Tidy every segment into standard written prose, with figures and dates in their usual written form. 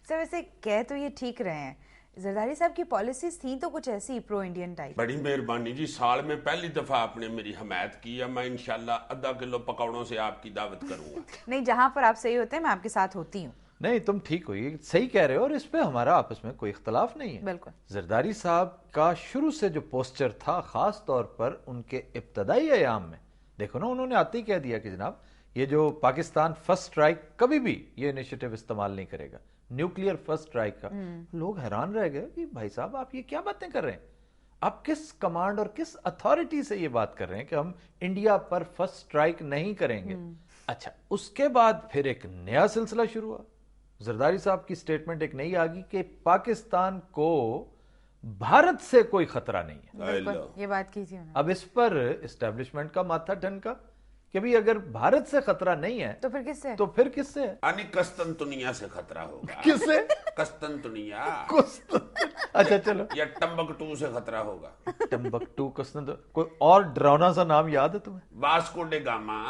سر ویسے کہہ تو یہ ٹھیک رہے ہیں, زرداری صاحب کی پالیسیز تھیں تو کچھ ایسی پرو انڈین ٹائپ. بڑی مہربانی جی, سال میں پہلی دفعہ آپ نے میری حمایت کی ہے, میں انشاءاللہ آدھا کلو پکوڑوں سے آپ کی دعوت کروں گا. نہیں, جہاں پر آپ صحیح ہوتے ہیں میں آپ کے ساتھ ہوتی ہوں. نہیں تم ٹھیک ہوئی, صحیح کہہ رہے ہو, اور اس پہ ہمارا آپس میں کوئی اختلاف نہیں ہے. بالکل. زرداری صاحب کا شروع سے جو پوسچر تھا, خاص طور پر ان کے ابتدائی ایام میں, دیکھو نا, انہوں نے آتے ہی کہہ دیا کہ جناب یہ جو پاکستان فرسٹ اسٹرائک کبھی بھی یہ انیشیٹو استعمال نہیں کرے گا, نیوکلیئر فرسٹ اسٹرائک کا. لوگ حیران رہ گئے کہ بھائی صاحب آپ یہ کیا باتیں کر رہے ہیں, آپ کس کمانڈ اور کس اتھارٹی سے یہ بات کر رہے ہیں کہ ہم انڈیا پر فرسٹ اسٹرائک نہیں کریں گے. اچھا, اس کے بعد پھر ایک نیا سلسلہ شروع ہوا. زرداری صاحب کی سٹیٹمنٹ ایک نئی آ گئی کہ پاکستان کو بھارت سے کوئی خطرہ نہیں ہے. بالکل, یہ بات کی تھی. اب اس پر اسٹیبلشمنٹ کا ماتھا ٹھنکا کہ بھی اگر بھارت سے خطرہ نہیں ہے تو پھر کس سے؟ تو پھر کس سے ہے؟ یعنی قسطنطنیہ سے خطرہ ہوگا. کس سے؟ قسطنطنیہ. اچھا چلو, یا ٹمبکٹو سے خطرہ ہوگا. ٹمبکٹو, قسطنطنیہ, کوئی اور ڈراؤنا سا نام یاد ہے تمہیں؟ Vasco da Gama.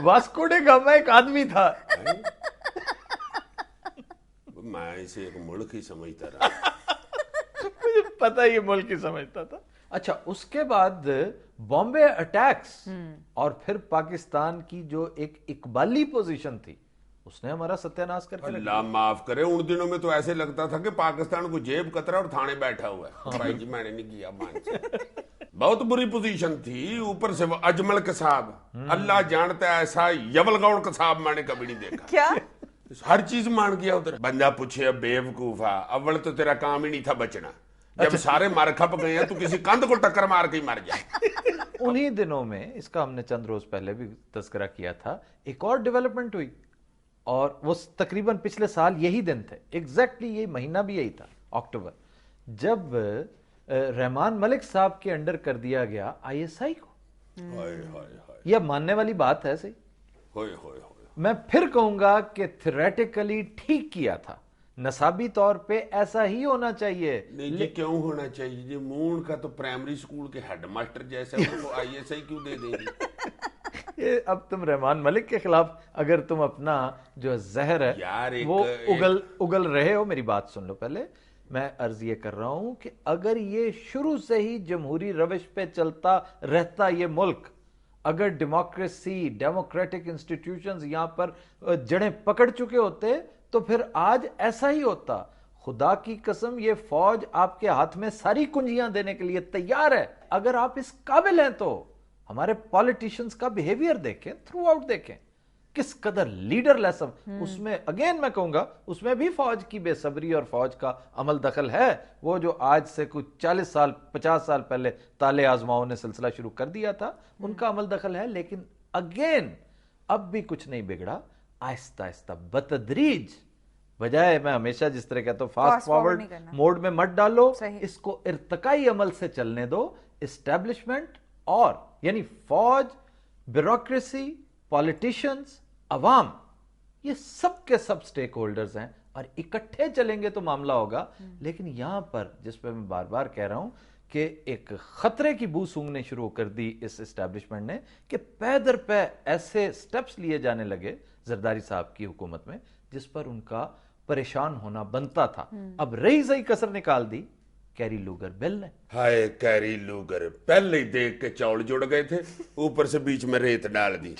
Vasco da Gama ایک آدمی تھا. میں اسے ایک ملک ہی سمجھتا رہا. مجھے پتا یہ ملک ہی سمجھتا تھا. اچھا, اس کے بعد بامبے اٹیکس اور پھر پاکستان کی جو ایک اقبالی پوزیشن تھی, اس نے ہمارا ستیہ ناش کر کے رکھ دیا. اللہ معاف کرے, ان دنوں میں تو ایسے لگتا تھا کہ پاکستان کو جیب کترا اور تھانے بیٹھا ہوا ہے. بھائی جی میں نے نہیں کیا, مان سے بہت بری پوزیشن تھی. اوپر سے وہ اجمل کساب, اللہ جانتا ہے ایسا یول گوڑ کساب میں نے کبھی نہیں دیکھا. کیا ہر چیز مان گیا ادھر. بندہ پوچھے اب بیوقوفا, اول تو تیرا کام ہی نہیں تھا بچنا. جب سارے مار کھپ گئے ہیں تو کسی کند کو ٹکر مار کے ہی مر جائے. انہی دنوں میں, اس کا ہم نے چند روز پہلے بھی تذکرہ کیا تھا, ایک اور ڈیولپمنٹ ہوئی, اور وہ تقریباً پچھلے سال یہی دن تھے, ایگزیکٹلی یہ مہینہ بھی یہی تھا, اکتوبر, جب رحمان ملک صاحب کے انڈر کر دیا گیا آئی ایس آئی کو. یہ ماننے والی بات ہے صحیح. میں پھر کہوں گا کہ تھیوریٹیکلی ٹھیک کیا تھا, نصابی طور پہ ایسا ہی ہونا چاہیے. نہیں جی, کیوں ہونا چاہیے جی؟ مون کا تو پرائمری اسکول کے ہیڈ ماسٹر جیسا, ان کو آئی ایس آئی کیوں دے دیں گے؟ اب تم رحمان ملک کے خلاف اگر تم اپنا جو زہر ہے وہ اگل رہے ہو, میری بات سن لو پہلے. میں عرض یہ کر رہا ہوں کہ اگر یہ شروع سے ہی جمہوری روش پہ چلتا رہتا یہ ملک, اگر ڈیموکریسی, ڈیموکریٹک انسٹیٹیوشنز یہاں پر جڑیں پکڑ چکے ہوتے تو پھر آج ایسا ہی ہوتا. خدا کی قسم یہ فوج آپ کے ہاتھ میں ساری کنجیاں دینے کے لیے تیار ہے, اگر آپ اس قابل ہیں تو. ہمارے پالیٹیشنز کا بیہیویئر دیکھیں, تھرو آؤٹ دیکھیں, کس قدر لیڈر لیس. اس میں اگین میں کہوں گا اس میں بھی فوج کی بے صبری اور فوج کا عمل دخل ہے. وہ جو آج سے کچھ 40 سال 50 سال پہلے تالے آزماؤں نے سلسلہ شروع کر دیا تھا, ان کا عمل دخل ہے. لیکن اگین اب بھی کچھ نہیں بگڑا, آہستہ آہستہ بتدریج, بجائے میں ہمیشہ جس طرح کہتا ہوں فاسٹ فارورڈ موڈ میں مت ڈالو, اس کو ارتقائی عمل سے چلنے دو. اسٹیبلشمنٹ اور یعنی فوج, بیوروکریسی, پالیٹیشنز, عوام, یہ سب کے سب سٹیک ہولڈرز ہیں, اور اکٹھے چلیں گے تو معاملہ ہوگا. لیکن یہاں پر جس پہ میں بار بار کہہ رہا ہوں کہ ایک خطرے کی بو سونگنے شروع کر دی اس اسٹیبلشمنٹ نے, کہ پے در پے ایسے سٹیپس لیے جانے لگے زرداری صاحب کی حکومت میں جس پر ان کا پریشان ہونا بنتا تھا. اب رہی صحیح کسر نکال دی کیری لوگر بل نے. ہائے کیری لوگر, پہلے ہی دیکھ کے چاول جڑ گئے تھے, اوپر سے بیچ میں ریت ڈال دی.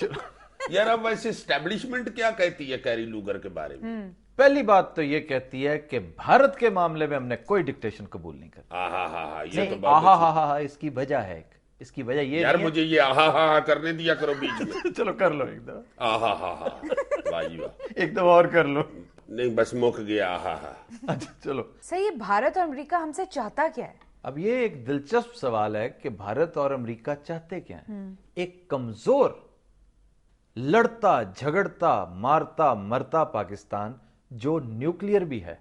یار اب ویسے اسٹیبلشمنٹ کیا کہتی ہے کیری لوگر کے بارے میں؟ پہلی بات تو یہ کہتی ہے کہ بھارت کے معاملے میں ہم نے کوئی ڈکٹیشن قبول نہیں کرتی. یہ تو اس کی وجہ ہے, اس کی وجہ یہ یار مجھے یہ آہا ہا ہا کرنے دیا کرو بیچ میں. چلو کر لو ایک دفعہ, آہا ہا ہا, واہ جی واہ, ایک دفعہ اور کر لو. نہیں بس مک گیا آہا ہا. اچھا چلو. صحیح, بھارت اور امریکہ ہم سے چاہتا کیا ہے؟ اب یہ ایک دلچسپ سوال ہے کہ بھارت اور امریکہ چاہتے کیا ہیں. ایک کمزور, لڑتا جھگڑتا مارتا مرتا پاکستان جو نیوکلیئر بھی ہے,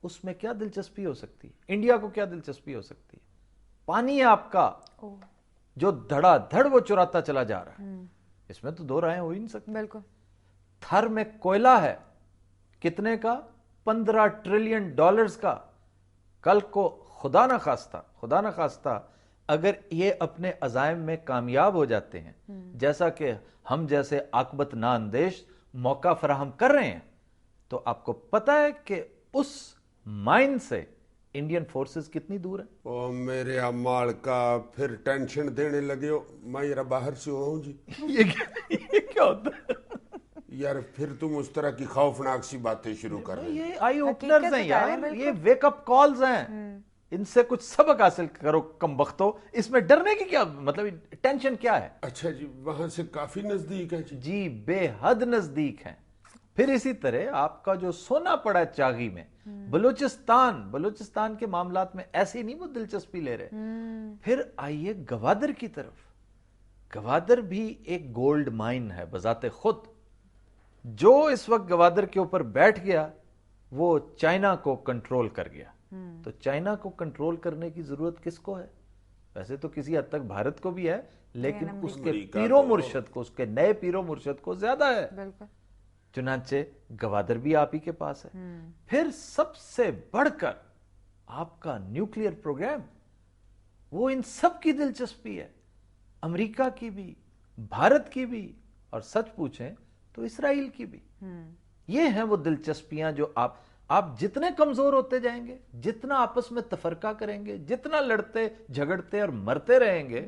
اس میں کیا دلچسپی ہو سکتی ہے؟ انڈیا کو کیا دلچسپی ہو سکتی ہے؟ پانی ہے آپ کا جو دھڑا دھڑ وہ چراتا چلا جا رہا ہے, اس میں تو دو رائے ہو ہی نہیں سکتی. بالکل. تھر میں کوئلہ ہے, کتنے کا؟ $15 ٹریلین کا. کل کو خدا نہ خواستہ اگر یہ اپنے عزائم میں کامیاب ہو جاتے ہیں, جیسا کہ ہم جیسے عاقبت نااندیش موقع فراہم کر رہے ہیں, تو آپ کو پتا ہے کہ اس مائن سے انڈین فورسز کتنی دور ہیں؟ او میرے امال کا پھر ٹینشن دینے لگے ہو. میں ذرا باہر سے ہوں جی. یہ کیا ہوتا ہے یار پھر تم اس طرح کی خوفناک سی باتیں شروع کر رہے ہیں. یہ آئی اوپنرز ہیں یار, یہ ویک اپ کالز ہیں, ان سے کچھ سبق حاصل کرو کم بختو. اس میں ڈرنے کی کیا مطلب, ٹینشن کیا ہے؟ اچھا جی, وہاں سے کافی نزدیک ہے جی. جی بے حد نزدیک ہیں. پھر اسی طرح آپ کا جو سونا پڑا ہے چاغی میں, بلوچستان کے معاملات میں ایسے نہیں وہ دلچسپی لے رہے. پھر آئیے گوادر کی طرف. گوادر بھی ایک گولڈ مائن ہے بذات خود. جو اس وقت گوادر کے اوپر بیٹھ گیا وہ چائنا کو کنٹرول کر گیا. تو چائنا کو کنٹرول کرنے کی ضرورت کس کو ہے؟ ویسے تو کسی حد تک بھارت کو بھی ہے, لیکن اس کے پیرو مرشد کو, اس کے نئے پیرو مرشد کو زیادہ ہے. چنانچہ گوادر بھی آپ ہی کے پاس ہے. پھر سب سے بڑھ کر آپ کا نیوکلیئر پروگرام, وہ ان سب کی دلچسپی ہے, امریکہ کی بھی, بھارت کی بھی, اور سچ پوچھیں تو اسرائیل کی بھی. یہ ہیں وہ دلچسپیاں جو آپ جتنے کمزور ہوتے جائیں گے, جتنا آپس میں تفرقہ کریں گے, جتنا لڑتے جھگڑتے اور مرتے رہیں گے,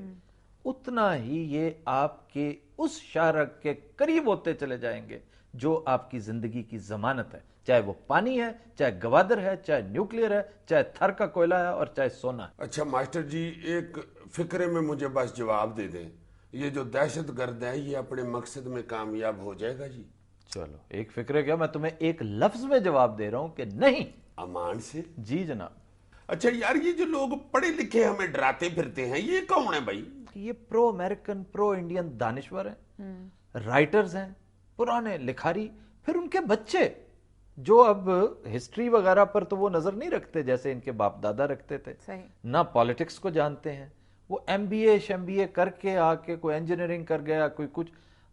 اتنا ہی یہ آپ کے اس شارک کے قریب ہوتے چلے جائیں گے جو آپ کی زندگی کی ضمانت ہے. چاہے وہ پانی ہے, چاہے گوادر ہے, چاہے نیوکلیئر ہے, چاہے تھر کا کوئلہ ہے, اور چاہے سونا ہے. اچھا ماسٹر جی, ایک فکرے میں مجھے بس جواب دے دیں, یہ جو دہشت گرد ہے یہ اپنے مقصد میں کامیاب ہو جائے گا جی؟ چلو ایک فکرے کیا, میں تمہیں ایک لفظ میں جواب دے رہا ہوں کہ نہیں. امان سے؟ جی جناب. اچھا یار, یہ جو لوگ پڑھے لکھے ہمیں ڈراتے پھرتے ہیں, یہ کون ہے بھائی؟ یہ پرو امریکن, پرو انڈین دانشور ہیں, رائٹرز ہیں, پرانے لکھاری. پھر ان کے بچے جو اب ہسٹری وغیرہ پر تو وہ نظر نہیں رکھتے جیسے ان کے باپ دادا رکھتے تھے, نہ پالیٹکس کو جانتے ہیں. وہ ایم بی اے کر کے آ کے کوئی انجینئرنگ کر گیا, کوئی کچھ.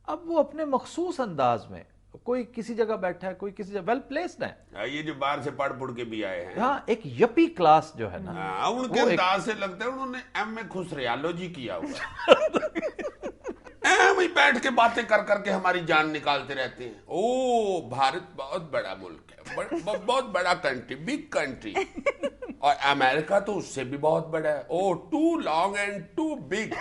اب وہ اپنے مخصوص انداز میں, کوئی کسی جگہ بیٹھا ہے, کوئی کسی جگہ, ویل پلیسڈ ہے. یہ جو باہر سے پڑھ کے بھی آئے ہیں, ہاں ایک یپی کلاس جو ہے نا, ان کے انداز سے لگتا ہے انہوں نے ایم میں خسریالوجی کیا ہوا. وہی بیٹھ کے باتیں کر کے ہماری جان نکالتے رہتے ہیں. او بھارت بہت بڑا ملک ہے, بہت بڑا کنٹری, بگ کنٹری, اور امریکہ تو اس سے بھی بہت بڑا ہے. Oh too long and too big.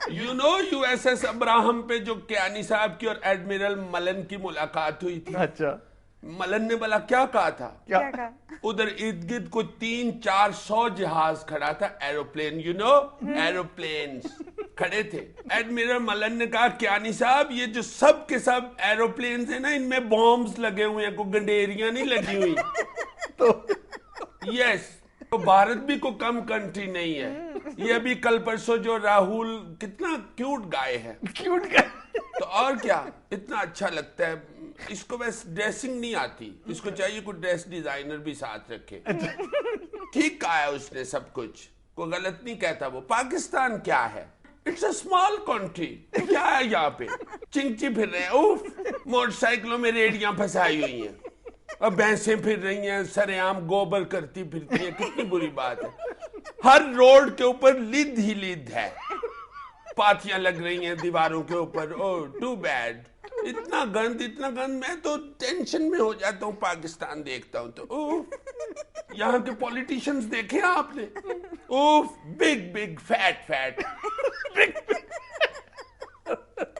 You know U S S Abraham پہ جو کیانی صاحب کی اور ایڈمرل ملن کی ملاقات ہوئی تھی, اچھا ملن نے بلا کیا کہا تھا, ادھر ارد گرد کو 300-400 جہاز کھڑا تھا, ایروپلین, یو نو ایروپلینز کھڑے تھے. ایڈمرل ملن نے کہا کیانی صاحب یہ جو سب کے سب ایروپلینز ہیں نا, ان میں بامز لگے ہوئے ہیں, کوئی گنڈیریاں نہیں لگی ہوئی. تو یس, تو بھارت بھی کوئی کم کنٹری نہیں ہے. یہ ابھی کل پرسوں جو راہل کتنا کیوٹ گائے ہے, تو اور کیا اتنا اچھا لگتا ہے. اس کو بس ڈریسنگ نہیں آتی, اس کو چاہیے کوئی ڈریس ڈیزائنر بھی ساتھ رکھے. ٹھیک کہا ہے اس نے, سب کچھ کوئی غلط نہیں کہتا. وہ پاکستان کیا ہے, اٹس اے اسمال کنٹری. کیا ہے یہاں پہ, چنچی پھر رہے ہیں, اوف, موٹر سائیکلوں میں ریڑیاں پھنسائی ہوئی ہیں, اور بھینسیں پھر رہی ہیں, سر عام گوبر کرتی پھرتی ہیں. کتنی بری بات ہے. ہر روڈ کے اوپر لد ہی لد ہے, پاتیاں لگ رہی ہیں دیواروں کے اوپر. او ٹو بیڈ, اتنا گند. میں تو ٹینشن میں ہو جاتا ہوں پاکستان دیکھتا ہوں تو. یہاں کے پولیٹیشنز دیکھے آپ نے, اوف, بگ فیٹ,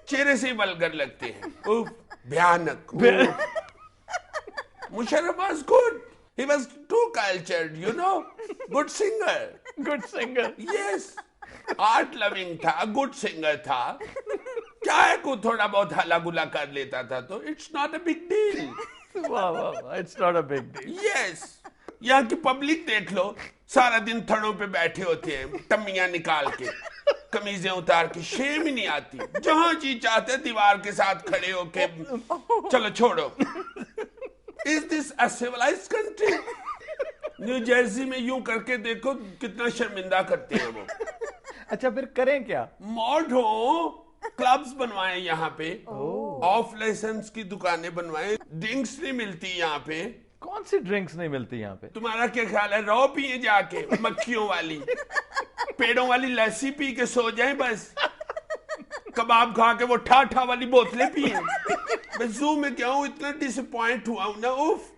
چہرے سے ولگر لگتے ہیں, اوف, بھیانک. Musharraf was good. He was too cultured, you know. Good singer. Yes. Art loving تھا, good singer تھا. کیا ہے کو تھوڑا بہت ہلا گلا کر لیتا تھا تو it's not a big deal. واہ, it's not a big deal. Yes. یہاں کی پبلک دیکھ لو, سارا دن تھڑوں پہ بیٹھے ہوتے ہیں, ٹمیاں نکال کے, قمیضیں اتار کے, شیم ہی نہیں آتی. جہاں جی چاہتے دیوار کے ساتھ کھڑے ہو کے چلو چھوڑو. Is this a civilized country? New Jersey میں یوں کر کے دیکھو کتنا شرمندہ کرتے ہیں وہ. اچھا پھر کریں کیا, ماڈ ہو, کلبز بنوائیں یہاں پہ, آف لائسنس کی دکانیں بنوائیں. ڈرنکس نہیں ملتی یہاں پہ. کون سی ڈرنکس نہیں ملتی یہاں پہ؟ تمہارا کیا خیال ہے, رو پیے جا کے, مکھیوں والی, پیڑوں والی لسی پی کے سو جائیں بس. کباب کھا کے وہ ٹھا والی بوتلیں پیے. میں زو میں کیا ہوں, اتنا ڈس اپوائنٹ ہوا ہوں نا.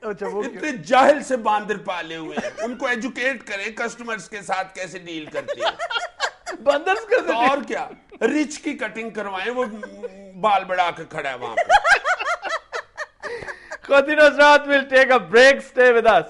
اتنے جاہل سے باندر پالے ہوئے ہیں, ان کو ایجوکیٹ کریں کسٹمرز کے ساتھ کیسے ڈیل کرتے ہیں. باندر کا اور کیا, رچ کی کٹنگ کروائیں, وہ بال بڑھا کے کھڑا ہے وہاں پہ. خواتین و حضرات, we'll take a break. Stay with us.